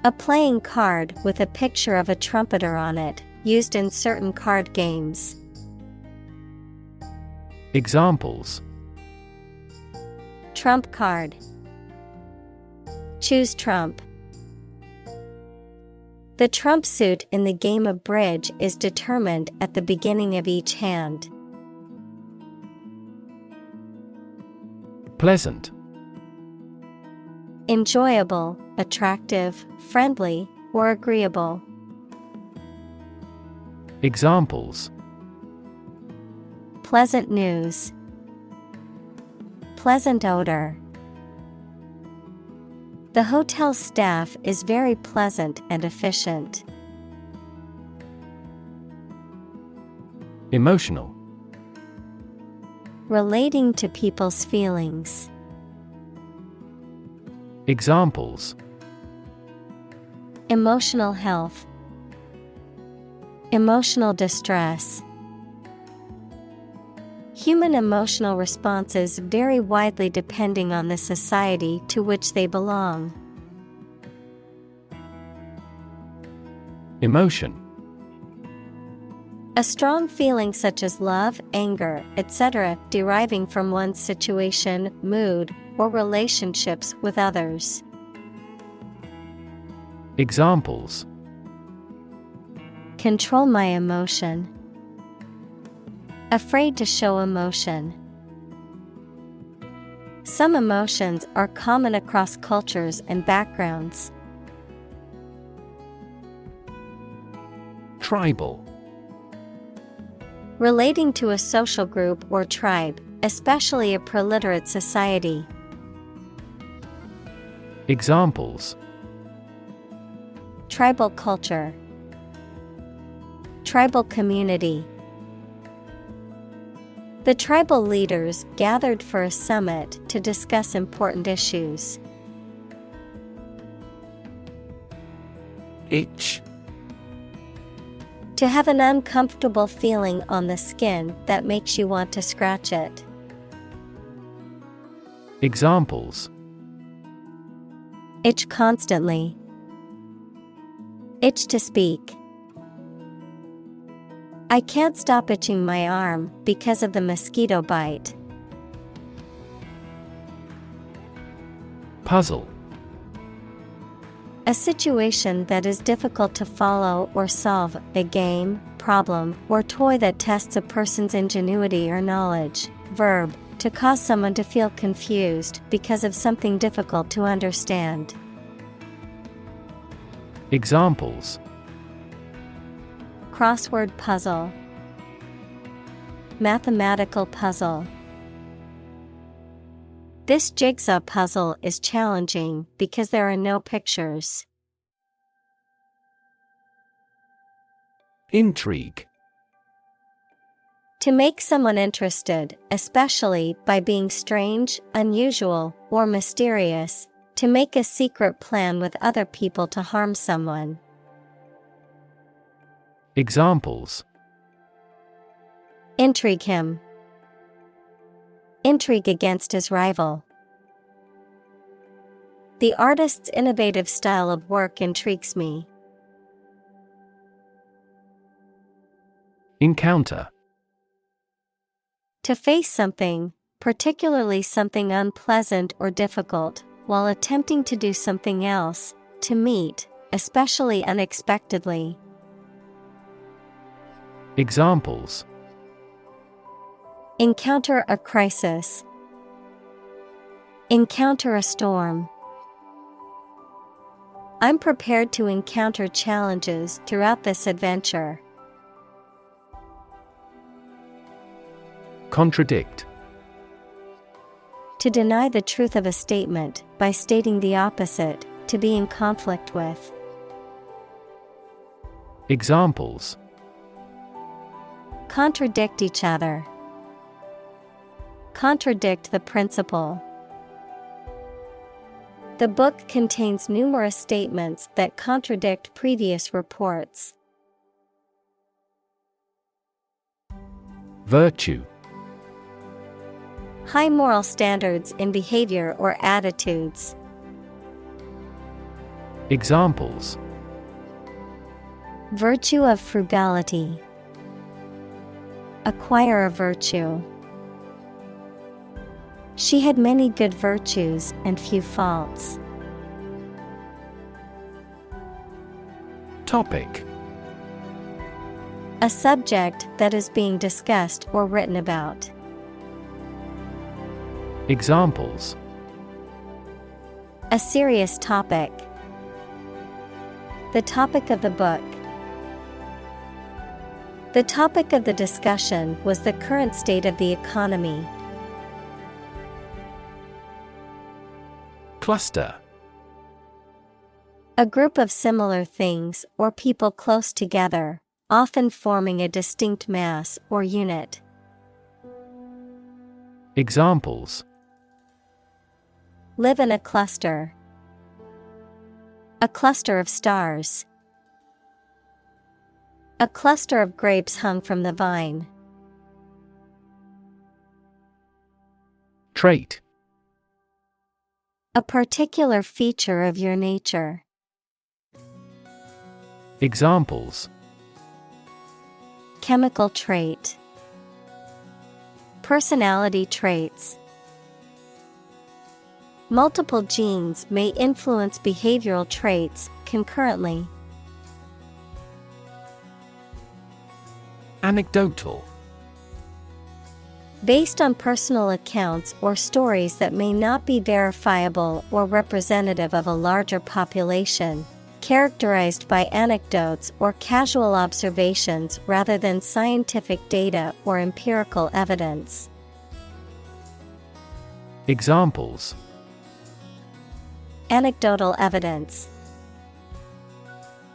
A playing card with a picture of a trumpeter on it, used in certain card games. Examples: Trump card. Choose Trump. The trump suit in the game of bridge is determined at the beginning of each hand. Pleasant. Enjoyable, attractive, friendly, or agreeable. Examples: Pleasant news. Pleasant odor. The hotel staff is very pleasant and efficient. Emotional. Relating to people's feelings. Examples: Emotional health. Emotional distress. Human emotional responses vary widely depending on the society to which they belong. Emotion. A strong feeling such as love, anger, etc., deriving from one's situation, mood, or relationships with others. Examples: Control my emotion. Afraid to show emotion. Some emotions are common across cultures and backgrounds. Tribal. Relating to a social group or tribe, especially a preliterate society. Examples: Tribal culture. Tribal community. The tribal leaders gathered for a summit to discuss important issues. Itch. To have an uncomfortable feeling on the skin that makes you want to scratch it. Examples: Itch constantly. Itch to speak. I can't stop itching my arm because of the mosquito bite. Puzzle. A situation that is difficult to follow or solve, a game, problem, or toy that tests a person's ingenuity or knowledge. Verb, to cause someone to feel confused because of something difficult to understand. Examples: Crossword puzzle. Mathematical puzzle. This jigsaw puzzle is challenging because there are no pictures. Intrigue. To make someone interested, especially by being strange, unusual, or mysterious. To make a secret plan with other people to harm someone. Examples: Intrigue him. Intrigue against his rival. The artist's innovative style of work intrigues me. Encounter. To face something, particularly something unpleasant or difficult, while attempting to do something else, to meet, especially unexpectedly. Examples: Encounter a crisis. Encounter a storm. I'm prepared to encounter challenges throughout this adventure. Contradict. To deny the truth of a statement by stating the opposite, to be in conflict with. Examples: Contradict each other. Contradict the principle. The book contains numerous statements that contradict previous reports. Virtue. High moral standards in behavior or attitudes. Examples: Virtue of frugality. Acquire a virtue. She had many good virtues and few faults. Topic: A subject that is being discussed or written about. Examples: A serious topic. The topic of the book. The topic of the discussion was the current state of the economy. Cluster. A group of similar things or people close together, often forming a distinct mass or unit. Examples: Live in a cluster. A cluster of stars. A cluster of grapes hung from the vine. Trait. A particular feature of your nature. Examples: Chemical trait. Personality traits. Multiple genes may influence behavioral traits concurrently. Anecdotal. Based on personal accounts or stories that may not be verifiable or representative of a larger population, characterized by anecdotes or casual observations rather than scientific data or empirical evidence. Examples: Anecdotal evidence.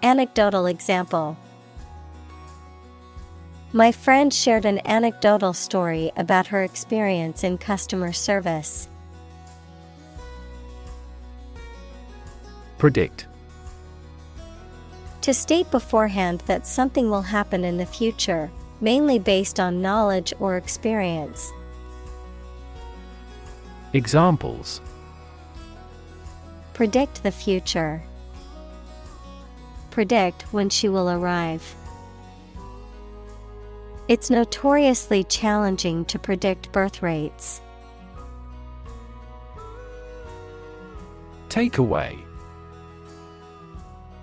Anecdotal example. My friend shared an anecdotal story about her experience in customer service. Predict. To state beforehand that something will happen in the future, mainly based on knowledge or experience. Examples: Predict the future. Predict when she will arrive. It's notoriously challenging to predict birth rates. Takeaway.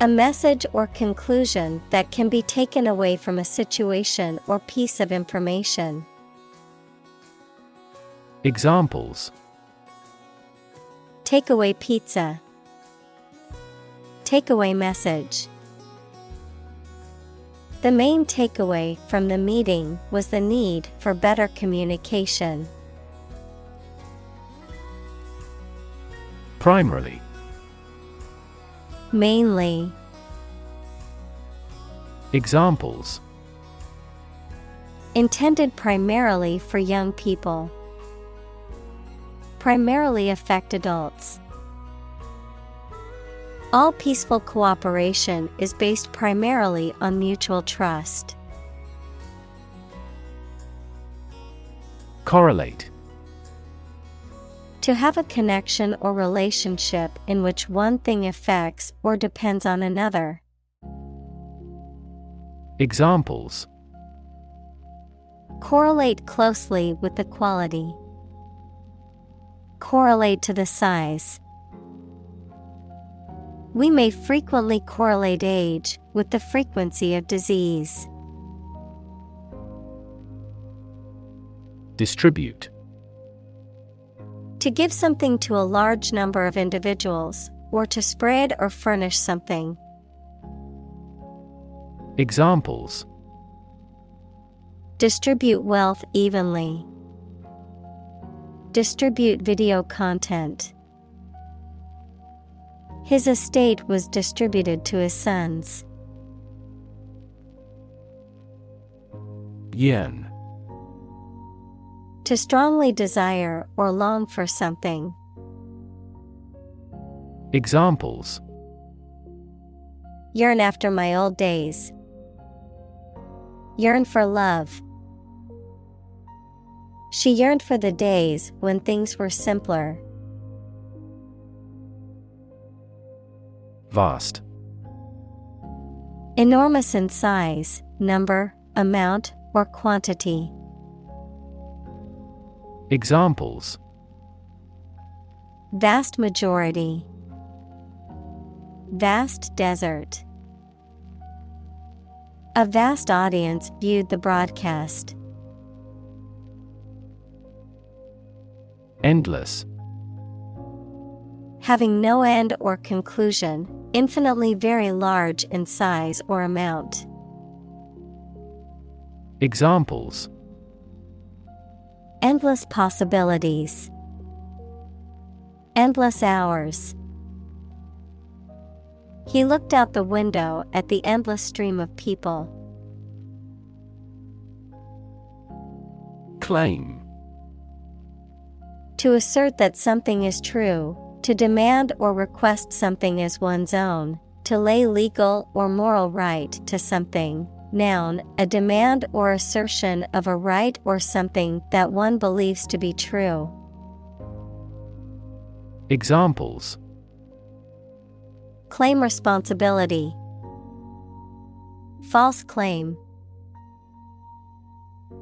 A message or conclusion that can be taken away from a situation or piece of information. Examples: Takeaway pizza. Takeaway message. The main takeaway from the meeting was the need for better communication. Primarily. Mainly. Examples: Intended primarily for young people. Primarily affect adults. All peaceful cooperation is based primarily on mutual trust. Correlate. To have a connection or relationship in which one thing affects or depends on another. Examples: Correlate closely with the quality. Correlate to the size. We may frequently correlate age with the frequency of disease. Distribute. To give something to a large number of individuals, or to spread or furnish something. Examples: Distribute wealth evenly. Distribute video content. His estate was distributed to his sons. Yearn. To strongly desire or long for something. Examples: Yearn after my old days. Yearn for love. She yearned for the days when things were simpler. Vast. Enormous in size, number, amount, or quantity. Examples: Vast majority. Vast desert. A vast audience viewed the broadcast. Endless. Having no end or conclusion, infinitely very large in size or amount. Examples: Endless possibilities. Endless hours. He looked out the window at the endless stream of people. Claim. To assert that something is true, to demand or request something as one's own, to lay legal or moral right to something. Noun, a demand or assertion of a right or something that one believes to be true. Examples: Claim responsibility. False claim.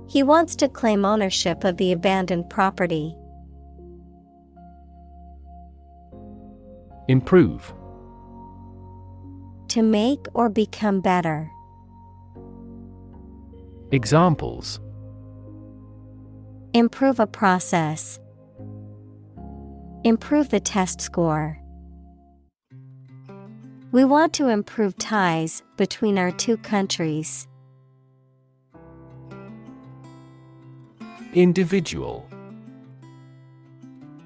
He wants to claim ownership of the abandoned property. Improve. To make or become better. Examples: Improve a process. Improve the test score. We want to improve ties between our two countries. Individual.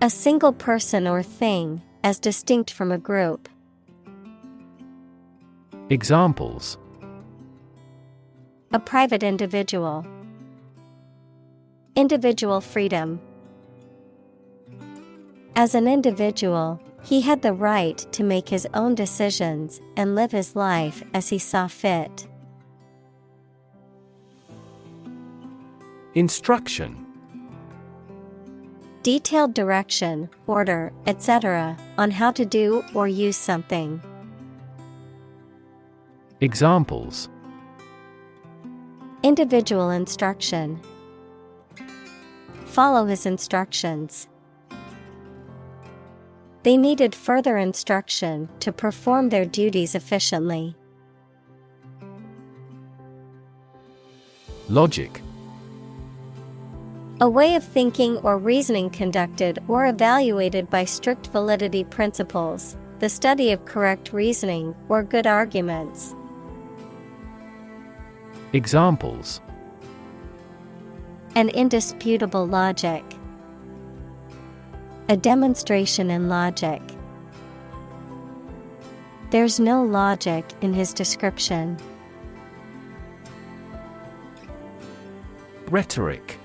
A single person or thing, as distinct from a group. Examples: A private individual. Individual freedom. As an individual, he had the right to make his own decisions and live his life as he saw fit. Instruction. Detailed direction, order, etc. on how to do or use something. Examples: Individual instruction. Follow his instructions. They needed further instruction to perform their duties efficiently. Logic. A way of thinking or reasoning conducted or evaluated by strict validity principles, the study of correct reasoning or good arguments. Examples: An indisputable logic. A demonstration in logic. There's no logic in his description. Rhetoric.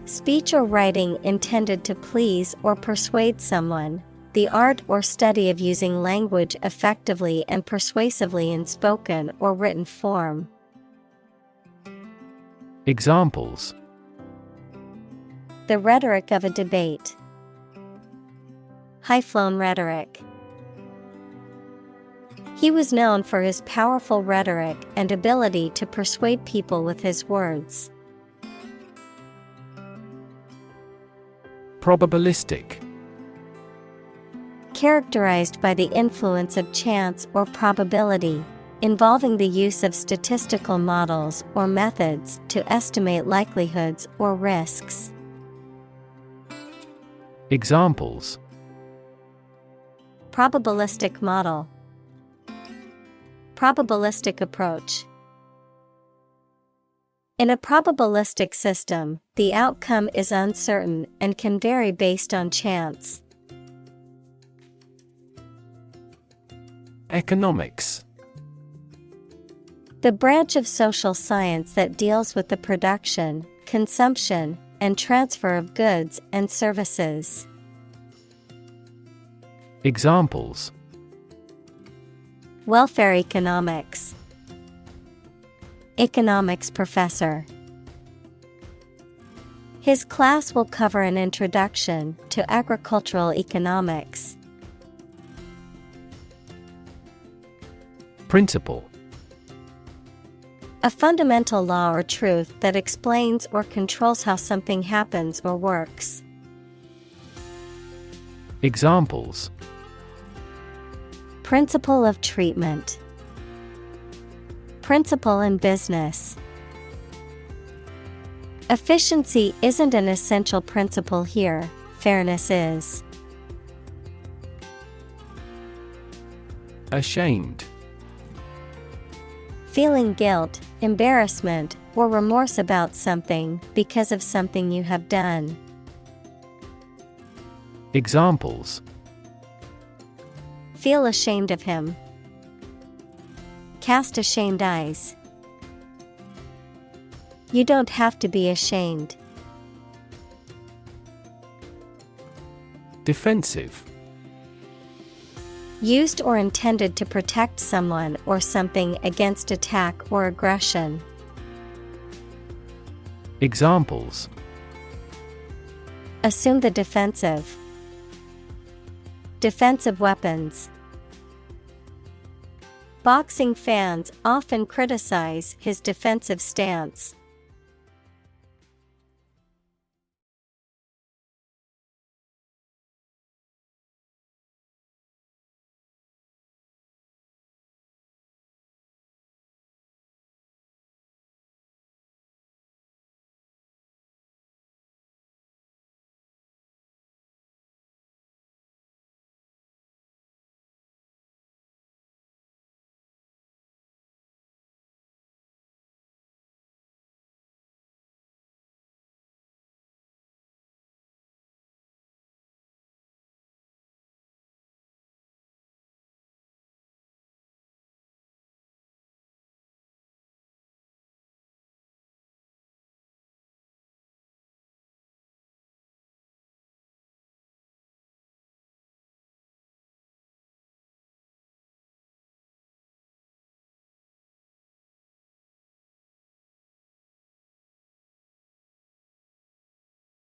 Speech or writing intended to please or persuade someone, the art or study of using language effectively and persuasively in spoken or written form. Examples: The rhetoric of a debate. High-flown rhetoric. He was known for his powerful rhetoric and ability to persuade people with his words. Probabilistic. Characterized by the influence of chance or probability, involving the use of statistical models or methods to estimate likelihoods or risks. Examples: Probabilistic model. Probabilistic approach. In a probabilistic system, the outcome is uncertain and can vary based on chance. Economics. The branch of social science that deals with the production, consumption, and transfer of goods and services. Examples: welfare economics, economics professor. His class will cover an introduction to agricultural economics. Principle: a fundamental law or truth that explains or controls how something happens or works. Examples: principle of treatment, principle in business. Efficiency isn't an essential principle here, fairness is. Ashamed: feeling guilt, embarrassment, or remorse about something because of something you have done. Examples: feel ashamed of him, cast ashamed eyes. You don't have to be ashamed. Defensive: used or intended to protect someone or something against attack or aggression. Examples: assume the defensive, defensive weapons. Boxing fans often criticize his defensive stance.